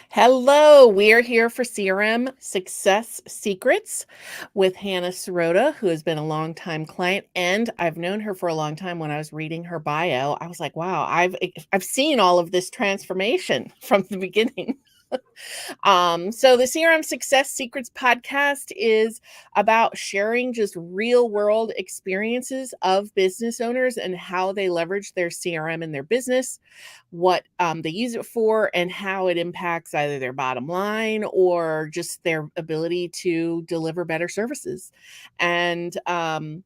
Hello, we're here for CRM Success Secrets with Hannah Serota, who has been a longtime client, and I've known her for a long time. When I was reading her bio, I was like, "Wow, I've seen all of this transformation from the beginning." So the CRM Success Secrets podcast is about sharing just real world experiences of business owners and how they leverage their CRM in their business, what they use it for, and how it impacts either their bottom line or just their ability to deliver better services. And Hannah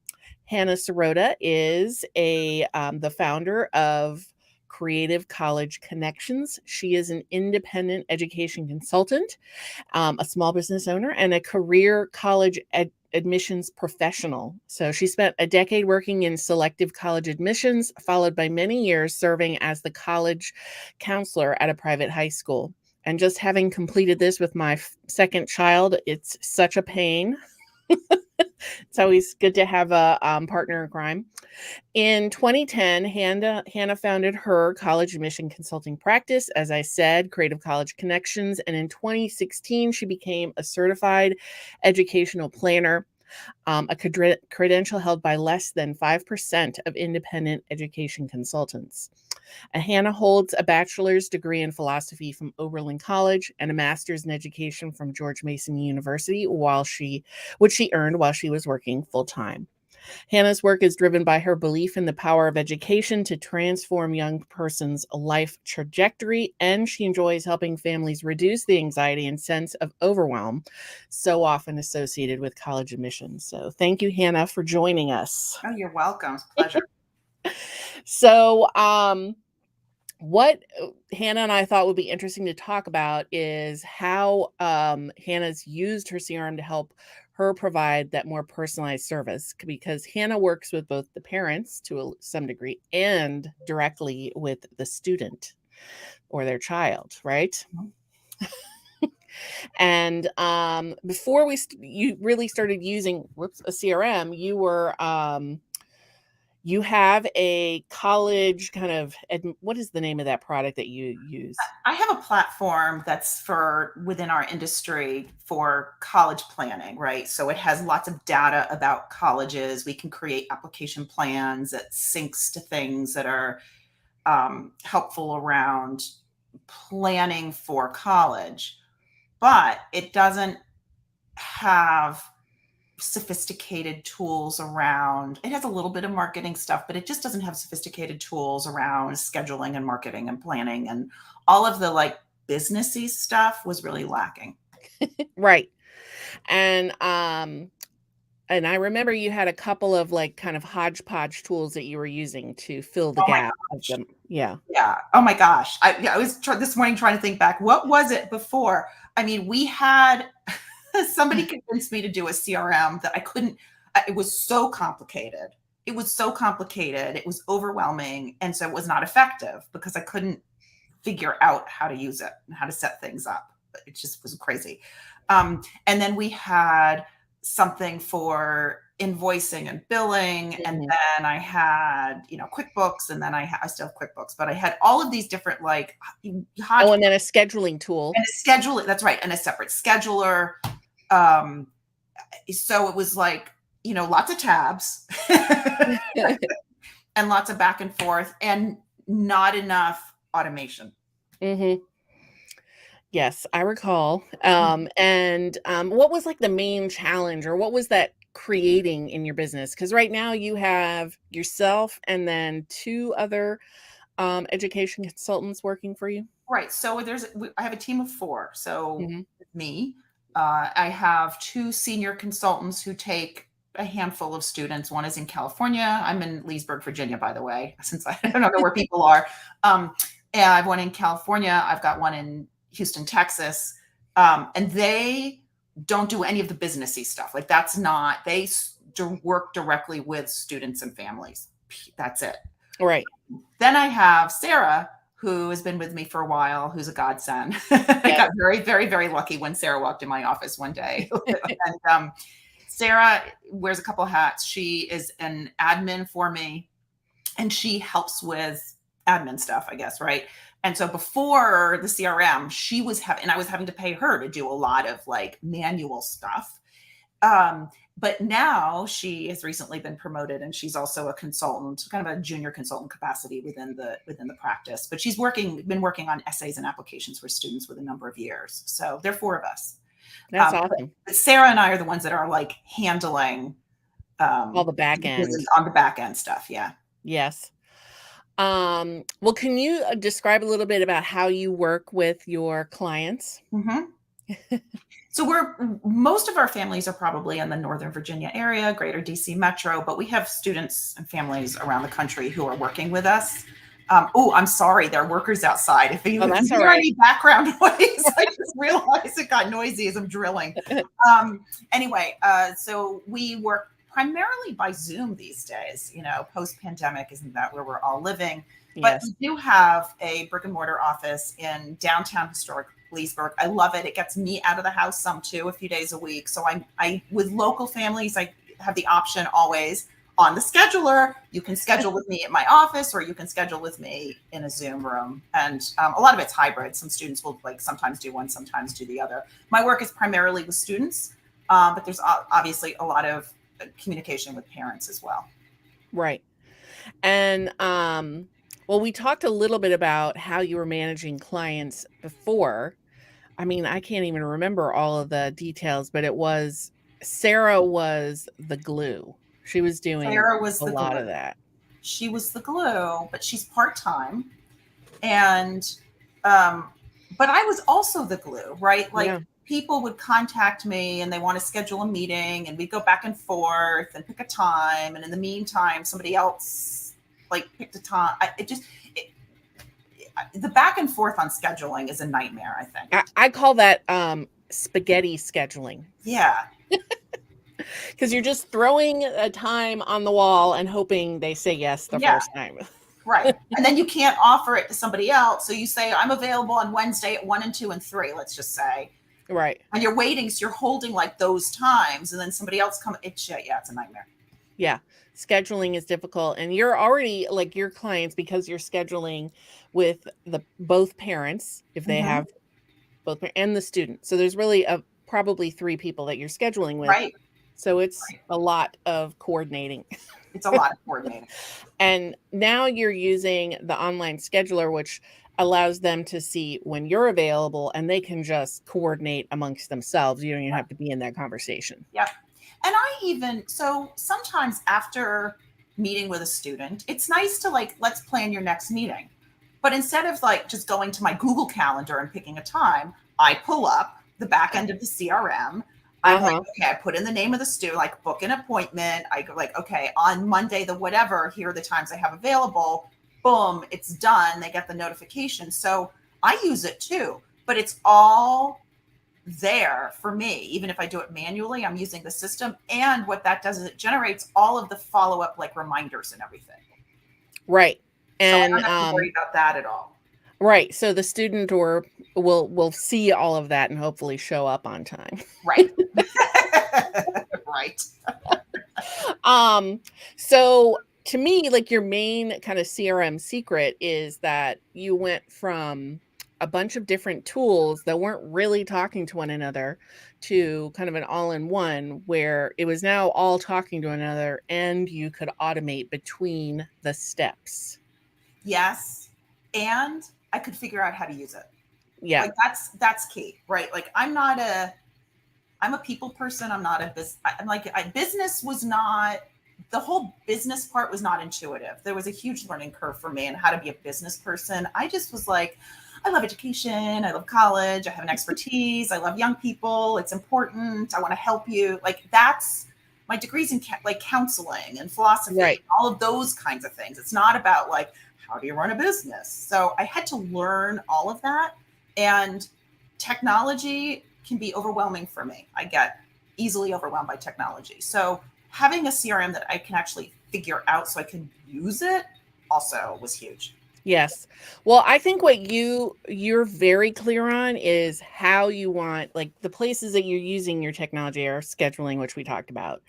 Serota is the founder of Creative College Connections. She is an independent education consultant, a small business owner, and a career college admissions professional. So she spent a decade working in selective college admissions, followed by many years serving as the college counselor at a private high school. And just having completed this with my second child, it's such a pain. It's always good to have a partner in crime. In 2010, Hannah founded her college admission consulting practice, as I said, Creative College Connections. And in 2016, she became a certified educational planner, a credential held by less than 5% of independent education consultants. Hannah holds a bachelor's degree in philosophy from Oberlin College and a master's in education from George Mason University, which she earned while she was working full time. Hannah's work is driven by her belief in the power of education to transform young person's life trajectory, and she enjoys helping families reduce the anxiety and sense of overwhelm so often associated with college admissions. So thank you, Hannah, for joining us. Oh, you're welcome. It's a pleasure. So, what Hannah and I thought would be interesting to talk about is how Hannah's used her CRM to help her provide that more personalized service, because Hannah works with both the parents to some degree and directly with the student or their child, right? And before you really started using a CRM, you have a college kind of what is the name of that product that you use? I have a platform that's for within our industry for college planning, right? So it has lots of data about colleges. We can create application plans that syncs to things that are helpful around planning for college, but it doesn't have sophisticated tools around. It has a little bit of marketing stuff, but it just doesn't have sophisticated tools around scheduling and marketing and planning, and all of the like businessy stuff was really lacking. Right. And I remember you had a couple of like kind of hodgepodge tools that you were using to fill the Oh my gap of gosh. them. Yeah. Yeah. Oh my gosh. I was this morning trying to think back. What was it before? I mean, we had somebody convinced me to do a CRM that I couldn't. It was so complicated. It was so complicated. It was overwhelming. And so it was not effective because I couldn't figure out how to use it and how to set things up. It just was crazy. And then we had something for invoicing and billing. And then I had, QuickBooks, and then I still have QuickBooks, but I had all of these different like Oh, and then a scheduling tool. and a schedule. That's right. And a separate scheduler. So it was like, lots of tabs and lots of back and forth and not enough automation. Mm-hmm. Yes, I recall. And what was like the main challenge, or what was that creating in your business? Because right now you have yourself and then two other education consultants working for you. Right. So I have a team of 4. So Mm-hmm. me, I have 2 senior consultants who take a handful of students. One is in California. I'm in Leesburg, Virginia, by the way, since I don't know where people are. And I have one in California. I've got one in Houston, Texas. And they don't do any of the businessy stuff. Like they work directly with students and families. That's it. Right. Then I have Sarah, who has been with me for a while, who's a godsend. I Yes. got very, very, very lucky when Sarah walked in my office one day. And Sarah wears a couple hats. She is an admin for me, and she helps with admin stuff, I guess, right? And so before the CRM, she was having, and I was having to pay her to do a lot of like manual stuff. But now she has recently been promoted, and she's also a consultant, kind of a junior consultant capacity within the practice. But she's been working on essays and applications for students with a number of years. So there are four of us. That's awesome. But Sarah and I are the ones that are like handling All the back end. on the back end stuff. Yeah. Yes. Well, can you describe a little bit about how you work with your clients? So most of our families are probably in the Northern Virginia area, greater DC metro, but we have students and families around the country who are working with us. I'm sorry, there are workers outside. If you hear any background noise, I just realized it got noisy as I'm drilling. Anyway, so we work primarily by Zoom these days. Post-pandemic, isn't that where we're all living? But we do have a brick and mortar office in downtown historic Leesburg. I love it. It gets me out of the house some too, a few days a week. So I with local families, I have the option always on the scheduler. You can schedule with me at my office, or you can schedule with me in a Zoom room. And a lot of it's hybrid. Some students will sometimes do one, sometimes do the other. My work is primarily with students, but there's obviously a lot of communication with parents as well. Right. And well, we talked a little bit about how you were managing clients before. I mean, I can't even remember all of the details, but Sarah was the glue. She was doing a lot of that. She was the glue, but she's part-time. And, but I was also the glue, right? People would contact me and they want to schedule a meeting, and we'd go back and forth and pick a time. And in the meantime, somebody else picked a time. The back and forth on scheduling is a nightmare, I think. I call that spaghetti scheduling. Yeah. Because you're just throwing a time on the wall and hoping they say yes the first time. Right. And then you can't offer it to somebody else. So you say, I'm available on Wednesday at 1 and 2 and 3, let's just say. Right. And you're waiting. So you're holding those times, and then somebody else comes. It's a nightmare. Yeah. Scheduling is difficult, and you're already your clients, because you're scheduling with both parents, if they have both, and the student. So there's really probably 3 people that you're scheduling with. Right. So it's a lot of coordinating. It's a lot of coordinating. And now you're using the online scheduler, which allows them to see when you're available, and they can just coordinate amongst themselves. You don't even have to be in that conversation. Yep. And so sometimes after meeting with a student, it's nice to let's plan your next meeting. But instead of just going to my Google Calendar and picking a time, I pull up the back end of the CRM. I'm okay, I put in the name of the student, book an appointment. I go okay, on Monday, the whatever, here are the times I have available. Boom, it's done. They get the notification. So I use it too, but it's all there for me. Even if I do it manually, I'm using the system. And what that does is it generates all of the follow-up reminders and everything. Right. And so I don't have to worry about that at all. Right. So the student will see all of that and hopefully show up on time. Right. Right. So to me, your main kind of CRM secret is that you went from a bunch of different tools that weren't really talking to one another to kind of an all-in-one, where it was now all talking to one another, and you could automate between the steps. Yes. And I could figure out how to use it. Yeah. That's key, right? I'm a people person. I'm not a business was not, the whole business part was not intuitive. There was a huge learning curve for me on how to be a business person. I just was I love education. I love college. I have an expertise. I love young people. It's important. I want to help you. That's my degrees in counseling and philosophy, right. All of those kinds of things. It's not about how do you run a business? So I had to learn all of that, and technology can be overwhelming for me. I get easily overwhelmed by technology. So having a CRM that I can actually figure out so I can use it also was huge. Yes. Well, I think what you're very clear on is how you want, the places that you're using your technology are scheduling, which we talked about.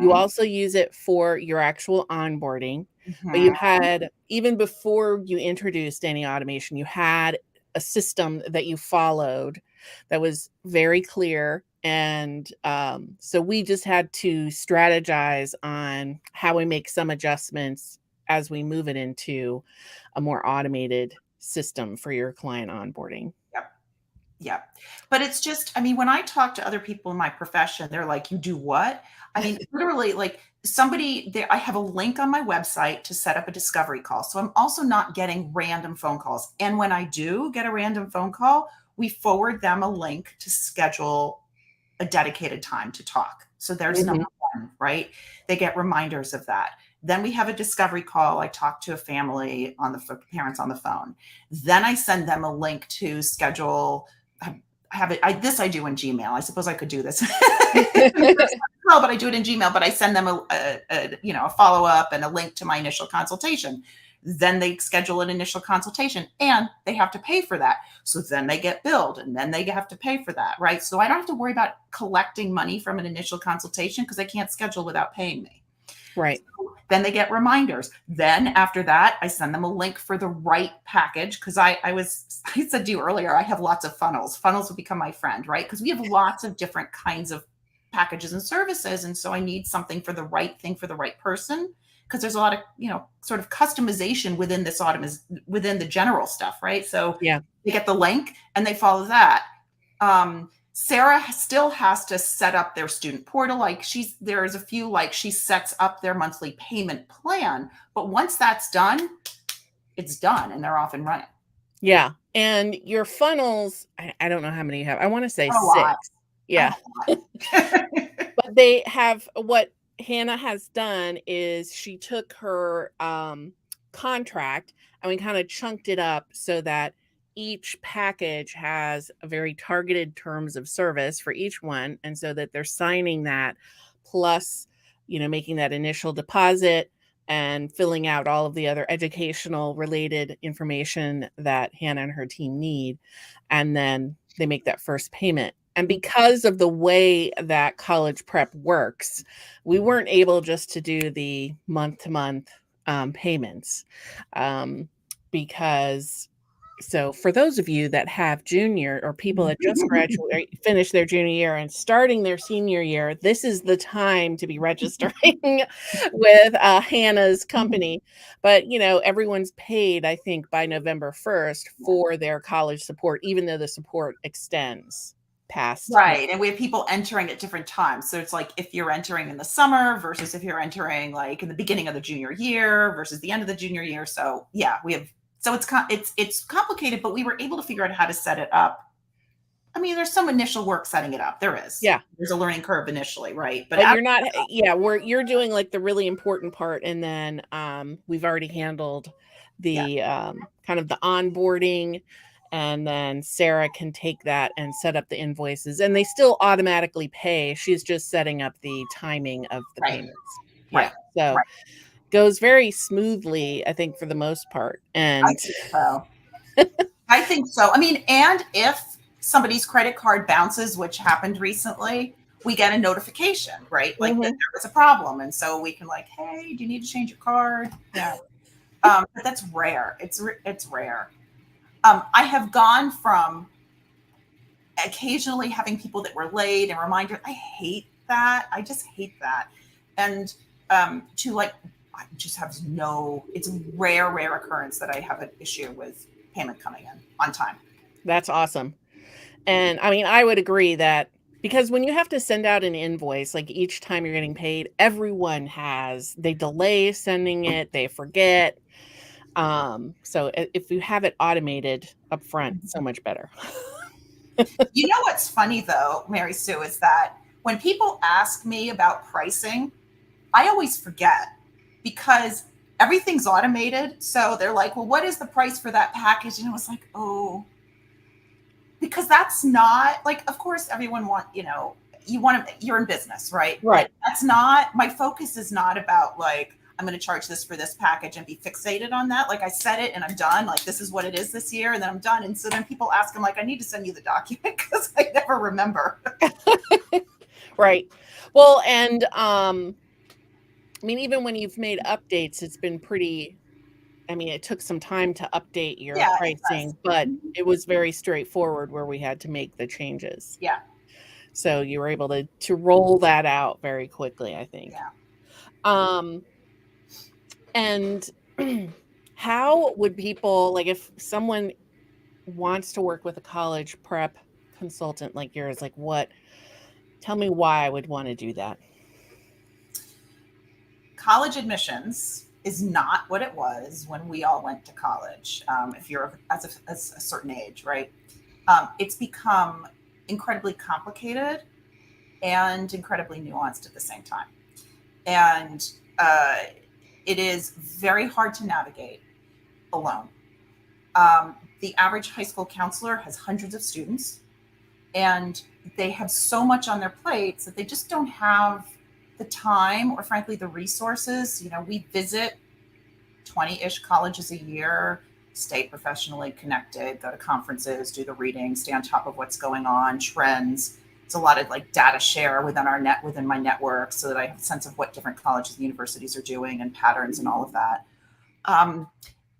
You also use it for your actual onboarding. but you Mhm. had, even before you introduced any automation, you had a system that you followed that was very clear. And so we just had to strategize on how we make some adjustments as we move it into a more automated system for your client onboarding. Yep. Yeah. But it's just, I mean, when I talk to other people in my profession, they're like, "You do what?" I mean, literally, like somebody there, I have a link on my website to set up a discovery call. So I'm also not getting random phone calls. And when I do get a random phone call, we forward them a link to schedule a dedicated time to talk. So there's number Mhm. one, right? They get reminders of that. Then we have a discovery call. I talk to a family on the parents on the phone. Then I send them a link to schedule. I have it. This I do in Gmail. I suppose I could do this. Well, but I do it in Gmail. But I send them a follow up and a link to my initial consultation. Then they schedule an initial consultation, and they have to pay for that. So then they get billed, and then they have to pay for that, right? So I don't have to worry about collecting money from an initial consultation because they can't schedule without paying me. Right. Then they get reminders. Then after that, I send them a link for the right package because I said to you earlier, I have lots of funnels. Funnels will become my friend, right? Because we have lots of different kinds of packages and services. And so I need something for the right thing for the right person because there's a lot of, sort of customization within within the general stuff, right? So Yeah. they get the link and they follow that. Sarah still has to set up their student portal. Like there's a few, like she sets up their monthly payment plan, but once that's done, it's done and they're off and running. Yeah. And your funnels, I don't know how many you have. I want to say A lot. 6. Yeah. A lot. But they have, what Hannah has done is she took her contract and we kind of chunked it up so that each package has a very targeted terms of service for each one. And so that they're signing that, plus, making that initial deposit and filling out all of the other educational related information that Hannah and her team need. And then they make that first payment. And because of the way that college prep works, we weren't able just to do the month-to-month payments, because, so for those of you that have junior or people that just finished their junior year and starting their senior year, this is the time to be registering with Hannah's company. But everyone's paid, I think, by November 1st for their college support, even though the support extends past. Right. And we have people entering at different times. So it's like if you're entering in the summer versus if you're entering like in the beginning of the junior year versus the end of the junior year. So yeah, it's complicated, but we were able to figure out how to set it up. I mean, there's some initial work setting it up. There is. Yeah. There's a learning curve initially, right? But you're not, you're doing like the really important part. And then we've already handled the kind of the onboarding. And then Sarah can take that and set up the invoices, and they still automatically pay. She's just setting up the timing of the payments. Yeah. Right. So goes very smoothly, I think, for the most part. And I think so. I think so. I mean, and if somebody's credit card bounces, which happened recently, we get a notification, right? Like that there was a problem. And so we can like, hey, do you need to change your card? Yeah. But that's rare. It's rare. I have gone from occasionally having people that were late and reminders. I hate that. I just hate that. And to like, I just have it's a rare occurrence that I have an issue with payment coming in on time. That's awesome. And I mean, I would agree that, because when you have to send out an invoice, like each time you're getting paid, everyone they delay sending it, they forget. So if you have it automated up front, so much better. You know what's funny though, Mary Sue, is that when people ask me about pricing, I always forget because everything's automated. So they're like, well, what is the price for that package? And it was like, oh, because that's not like, of course, everyone you're in business, right? Right. Like, that's not, my focus is not about like, I'm going to charge this for this package and be fixated on that. Like I said it and I'm done. Like this is what it is this year. And then I'm done. And so then people ask, I'm like, I need to send you the document because I never remember. Right. Well, and I mean, even when you've made updates, it's been pretty, I mean, it took some time to update your Yeah, it does. pricing, but Mhm. it was very straightforward where we had to make the changes. Yeah, So you were able to roll that out very quickly, I think. yeah. Um, and how would people, like, if someone wants to work with a college prep consultant like yours, like, what, tell me why I would want to do that. College admissions is not what it was when we all went to college. If you're as a certain age, right? It's become incredibly complicated and incredibly nuanced at the same time. And uh, it is very hard to navigate alone. The average high school counselor has hundreds of students, and they have so much on their plates that they just don't have the time or, frankly, the resources. We visit 20-ish colleges a year, stay professionally connected, go to conferences, do the reading, stay on top of what's going on, trends. It's a lot of like data share within my network so that I have a sense of what different colleges and universities are doing and patterns and all of that. Um,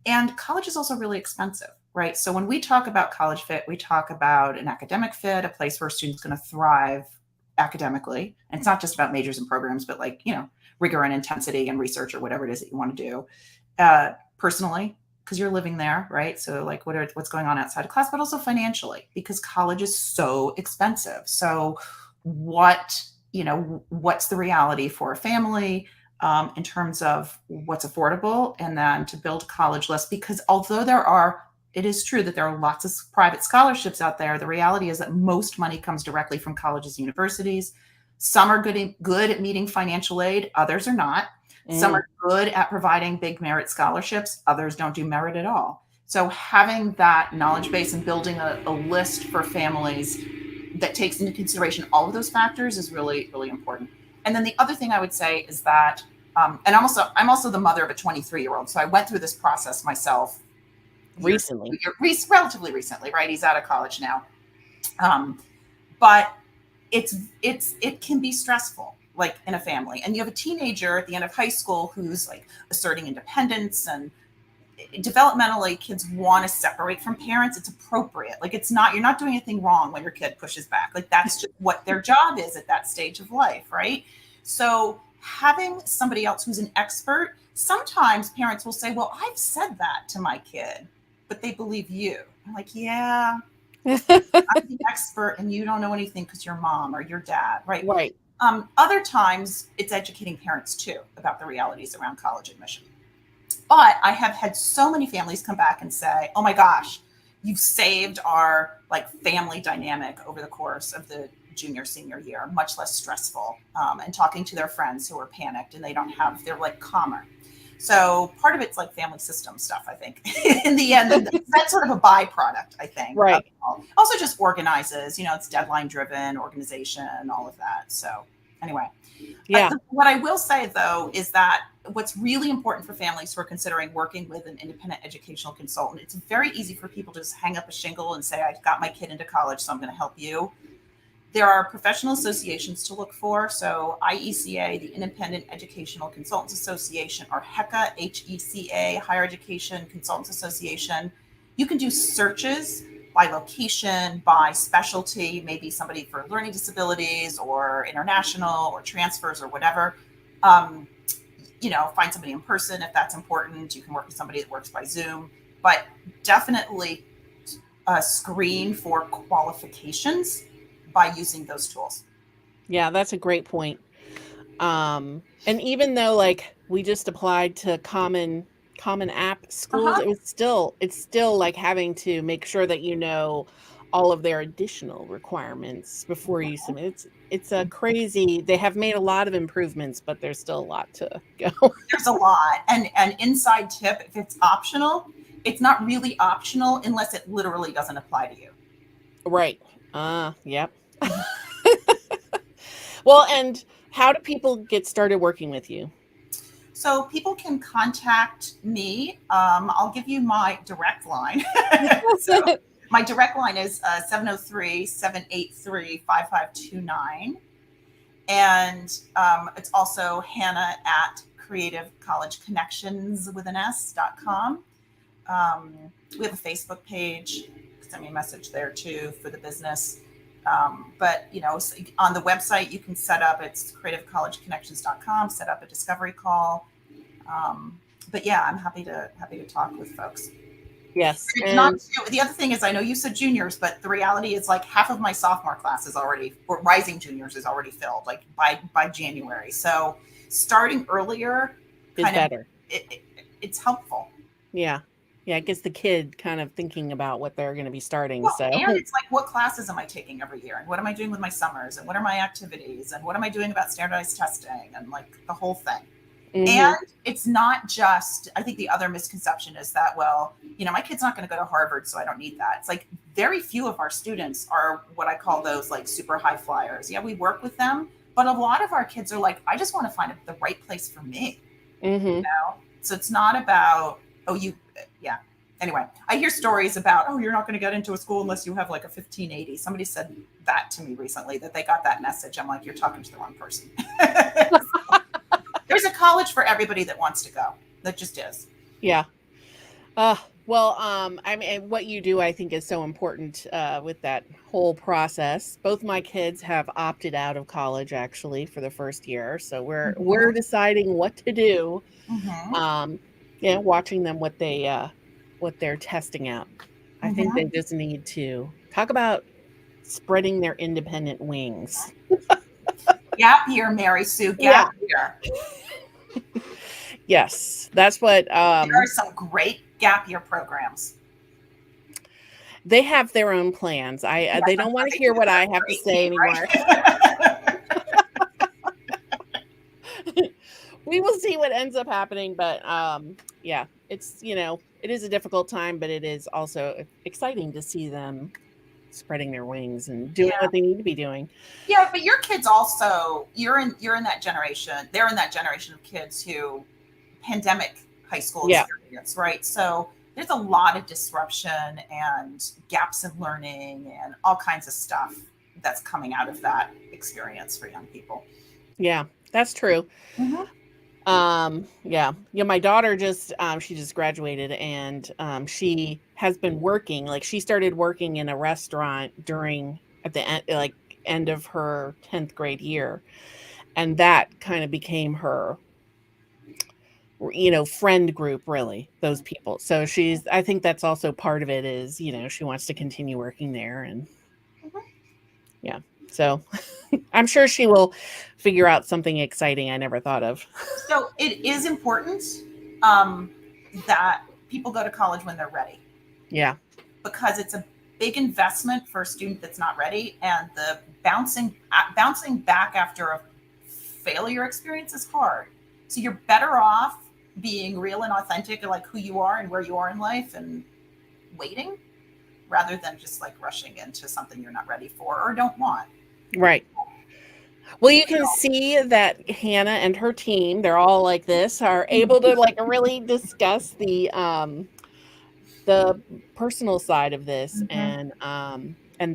and college is also really expensive, right? So when we talk about college fit, we talk about an academic fit, a place where a student's going to thrive academically. And it's not just about majors and programs, but like, rigor and intensity and research or whatever it is that you want to do. Personally, because you're living there, right? So like what's going on outside of class, but also financially, because college is so expensive. So what's the reality for a family? In terms of what's affordable, and then to build a college list. Because although it is true that there are lots of private scholarships out there, the reality is that most money comes directly from colleges and universities. Some are good at meeting financial aid, others are not. Some Mm. are good at providing big merit scholarships, others don't do merit at all. So having that knowledge base and building a list for families that takes into consideration all of those factors is really, really important. And then the other thing I would say is that, and I'm also the mother of a 23-year-old, so I went through this process myself Recently. relatively recently, right? He's out of college now, but it can be stressful, like in a family, and you have a teenager at the end of high school who's like asserting independence, and developmentally kids want to separate from parents. It's appropriate. Like you're not doing anything wrong when your kid pushes back. Like that's just what their job is at that stage of life, right? So having somebody else who's an expert, sometimes parents will say, well, I've said that to my kid, but they believe you. I'm like, yeah, I'm the expert and you don't know anything because your mom or your dad, right? Right. Other times it's educating parents too about the realities around college admission. But I have had so many families come back and say, "Oh my gosh, you've saved our like family dynamic over the course of the junior senior year, much less stressful." And talking to their friends who are panicked and they're like calmer. So part of it's like family system stuff, I think. In the end, and that's sort of a byproduct, I think. Of Right. it all. Also, just organizes. It's deadline driven organization, all of that. So anyway, Yeah. what I will say, though, is that what's really important for families who are considering working with an independent educational consultant, it's very easy for people to just hang up a shingle and say, I got my kid into college, so I'm going to help you. There are professional associations to look for. So IECA, the Independent Educational Consultants Association, or HECA, HECA, Higher Education Consultants Association. You can do searches by location, by specialty, maybe somebody for learning disabilities or international or transfers or whatever. Um, find somebody in person if that's important. You can work with somebody that works by Zoom, but definitely screen for qualifications by using those tools. Yeah, that's a great point. And even though like we just applied to common app schools, Uh-huh. it's still like having to make sure that all of their additional requirements before you submit. It's a crazy, they have made a lot of improvements, but there's still a lot to go. There's a lot. And inside tip, if it's optional, it's not really optional unless it literally doesn't apply to you. Right. Yep. Well, and how do people get started working with you? So people can contact me. I'll give you my direct line. So my direct line is 703-783-5529. And it's also Hannah at creativecollegeconnections with an S.com. We have a Facebook page. Send me a message there too for the business. But on the website you can set up, it's creativecollegeconnections.com, set up a discovery call. But yeah, I'm happy to talk with folks. Yes. Not And the other thing is, I know you said juniors, but the reality is like half of my sophomore class is already, or rising juniors is already filled, like by January. So starting earlier is kind of better. it's helpful. Yeah. Yeah. It gets the kid kind of thinking about what they're going to be starting. Well, So and it's like, what classes am I taking every year? And what am I doing with my summers? And what are my activities? And what am I doing about standardized testing? And like the whole thing. And it's not just, I think the other misconception is that, well, my kid's not going to go to Harvard, so I don't need that. It's like very few of our students are what I call those like super high flyers. Yeah, we work with them, but a lot of our kids are like, I just want to find the right place for me. So it's not about, yeah. Anyway, I hear stories about, oh, you're not going to get into a school unless you have like a 1580. Somebody said that to me recently, that they got that message. I'm like, you're talking to the wrong person. There's a college for everybody that wants to go. That just is. Yeah. Well, I mean, what you do, I think, is so important with that whole process. Both my kids have opted out of college actually for the first year, so we're deciding what to do. Watching them what they're testing out. I think they just need to talk about spreading their independent wings. Gap year, Mary Sue. Gap year. Yes, that's what. There are some great gap year programs. They have their own plans. They don't want to hear what I have to say anymore. We will see what ends up happening, but yeah, it's it is a difficult time, but it is also exciting to see them spreading their wings and doing what they need to be doing. Yeah, but your kids also, you're in that generation. They're in that generation of kids who pandemic high school experience, right? So there's a lot of disruption and gaps in learning and all kinds of stuff that's coming out of that experience for young people. Yeah, that's true. My daughter just she just graduated, and she has been working, like she started working in a restaurant at the end of her 10th grade year, and that kind of became her friend group, really, those people. So I think that's also part of it, is she wants to continue working there, and yeah, so I'm sure she will figure out something exciting I never thought of. So it is important that people go to college when they're ready. Yeah. Because it's a big investment for a student that's not ready, and the bouncing back after a failure experience is hard. So you're better off being real and authentic and like who you are and where you are in life, and waiting rather than just like rushing into something you're not ready for or don't want. Right. Well, you can see that Hannah and her team, they're all like this, are able to like really discuss the personal side of this, and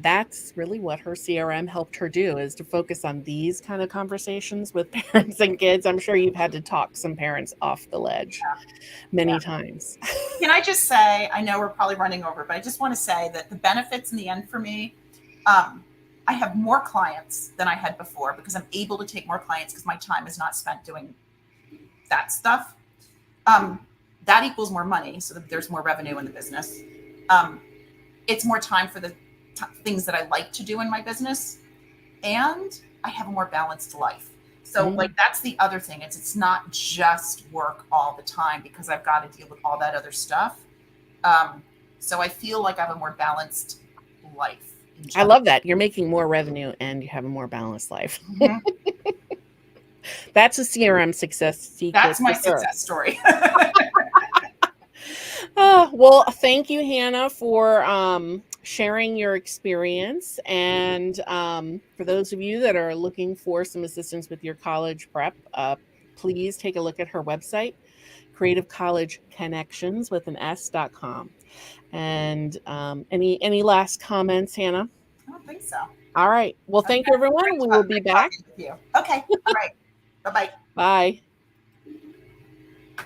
that's really what her CRM helped her do, is to focus on these kind of conversations with parents and kids. I'm sure you've had to talk some parents off the ledge many times. Can I just say, I know we're probably running over, but I just want to say that the benefits in the end for me, I have more clients than I had before because I'm able to take more clients because my time is not spent doing that stuff. That equals more money, so that there's more revenue in the business. It's more time for the things that I like to do in my business, and I have a more balanced life. So like that's the other thing. It's not just work all the time because I've got to deal with all that other stuff. So I feel like I have a more balanced life. I love that. You're making more revenue and you have a more balanced life. That's a CRM success secret. That's my success story. Well, thank you, Hannah, for sharing your experience. And for those of you that are looking for some assistance with your college prep, please take a look at her website, creativecollegeconnections with an S.com. And any last comments, Hannah? I don't think so. All right. Well, thank you, everyone. Great We will talk, be great back. talking with you. Okay. All right. Bye bye. Bye.